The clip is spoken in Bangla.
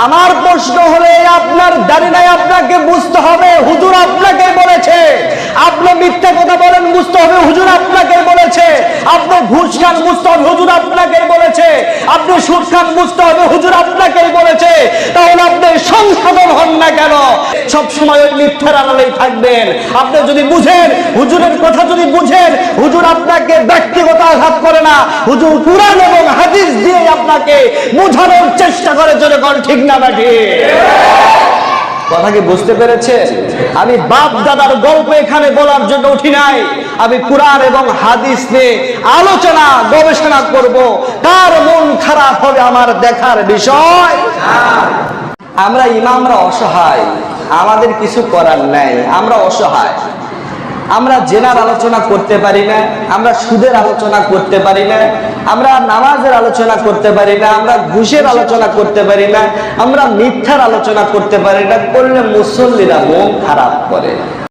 আমার প্রশ্ন হলে আপনার দাড়ি নাই, আপনাকে বুঝতে হবে হুজুর আপনাকে বলেছে। আপনি মিথ্যা কথা বলেন, বুঝতে হবে হুজুর আপনাকে বলেছে। আপনি ঘুষ খান, বুঝতে হবে হুজুর আপনাকে বলেছে। আপনি সুদ খান, বুঝতে হবে হুজুর আপনাকে বলেছে। তাহলে আপনি সংশোধন হন না কেন? সব সময় ওই মিথ্যার আড়ালেই থাকবেন। আপনি যদি বুঝেন, হুজুরের কথা যদি বুঝেন, হুজুর আপনাকে ব্যক্তিগত আঘাত করে না, হুজুর কুরআন এবং হাদিস দিয়ে আপনাকে বোঝানোর চেষ্টা করে। জোরে বল ঠিক না নাকি? কথা কি বুঝতে পেরেছে? আমি বাপ দাদার গল্প এখানে বলার জন্য উঠি নাই। আমি কুরআন এবং হাদিস নিয়ে আলোচনা গবেষণা করব। কার মন খারাপ হবে আমার দেখার বিষয়। আমরা ইমামরা অসহায়, আমাদের কিছু করার নাই, আমরা অসহায়। আমরা জেনার আলোচনা করতে পারি না, আমরা সুদের আলোচনা করতে পারি না, আমরা নামাজের আলোচনা করতে পারি না, আমরা ঘুষের আলোচনা করতে পারি না, আমরা মিথ্যার আলোচনা করতে পারি না। করলে মুসল্লিরা মন খারাপ করে।